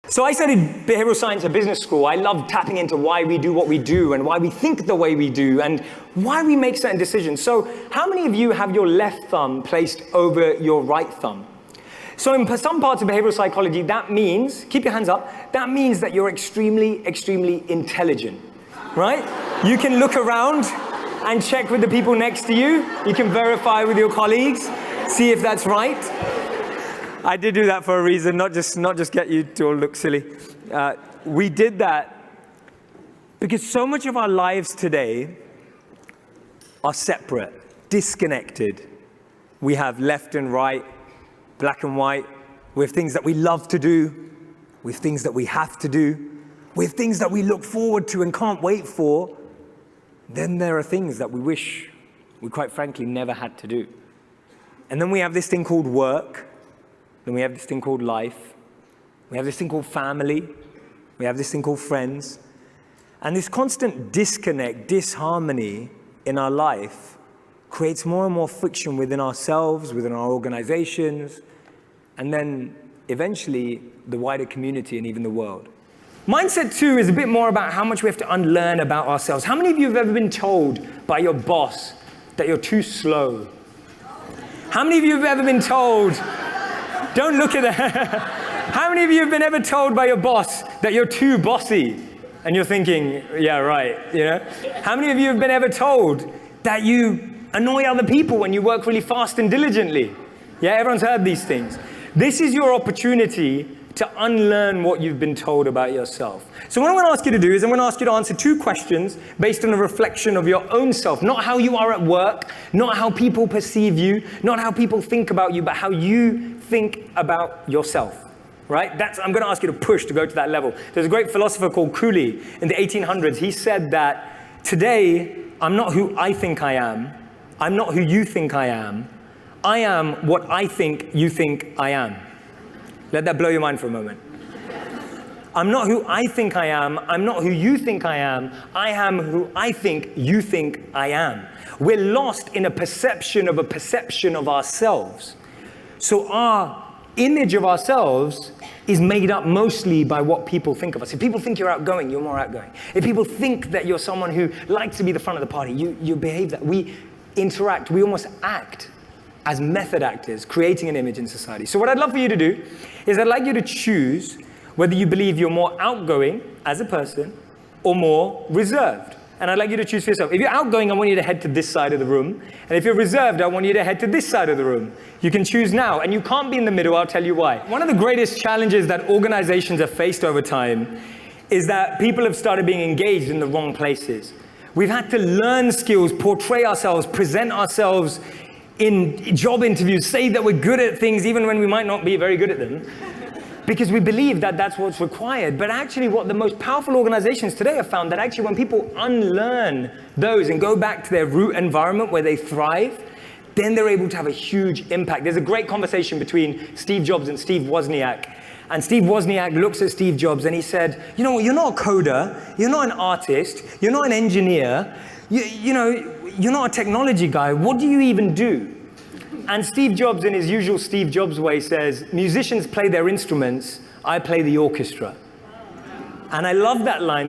So I studied behavioral science at business school. I love tapping into why we do what we do and why we think the way we do and why we make certain decisions. So how many of you have your left thumb placed over your right thumb? So in some parts of behavioral psychology, that means, keep your hands up, that means that you're extremely, extremely intelligent, right? You can look around and check with the people next to you. You can verify with your colleagues, see if that's right. I did do that for a reason, not just get you to all look silly. We did that because so much of our lives today are separate, disconnected. We have left and right, black and white. We have things that we love to do. We have things that we have to do. We have things that we look forward to and can't wait for. Then there are things that we wish we quite frankly never had to do. And then we have this thing called work. Then we have this thing called life. We have this thing called family. We have this thing called friends. And this constant disconnect, disharmony in our life creates more and more friction within ourselves, within our organizations, and then eventually the wider community and even the world. Mindset 2 is a bit more about how much we have to unlearn about ourselves. How many of you have ever been told by your boss that you're too slow? How many of you have ever been told, don't look at that. How many of you have been ever told by your boss that you're too bossy? And you're thinking, yeah, right, you know? How many of you have been ever told that you annoy other people when you work really fast and diligently? Yeah, everyone's heard these things. This is your opportunity to unlearn what you've been told about yourself. So what I'm going to ask you to do is I'm going to ask you to answer 2 questions based on a reflection of your own self. Not how you are at work, not how people perceive you, not how people think about you, but how you think about yourself, right? I'm going to ask you to push to go to that level. There's a great philosopher called Cooley in the 1800s. He said that today, I'm not who I think I am. I'm not who you think I am. I am what I think you think I am. Let that blow your mind for a moment. I'm not who I think I am. I'm not who you think I am. I am who I think you think I am. We're lost in a perception of ourselves. So our image of ourselves is made up mostly by what people think of us. If people think you're outgoing, you're more outgoing. If people think that you're someone who likes to be the front of the party, you behave that. We interact, we almost act as method actors, creating an image in society. So what I'd love for you to do is I'd like you to choose whether you believe you're more outgoing as a person or more reserved. And I'd like you to choose for yourself. If you're outgoing, I want you to head to this side of the room. And if you're reserved, I want you to head to this side of the room. You can choose now, and you can't be in the middle. I'll tell you why. One of the greatest challenges that organizations have faced over time is that people have started being engaged in the wrong places. We've had to learn skills, portray ourselves, present ourselves in job interviews, say that we're good at things even when we might not be very good at them, because we believe that that's what's required. But actually what the most powerful organizations today have found, that actually when people unlearn those and go back to their root environment where they thrive, then they're able to have a huge impact. There's a great conversation between Steve Jobs and Steve Wozniak. And Steve Wozniak looks at Steve Jobs and he said, you know what, you're not a coder, you're not an artist, you're not an engineer, you know, you're not a technology guy, what do you even do? And Steve Jobs, in his usual Steve Jobs way, says, musicians play their instruments, I play the orchestra. And I love that line.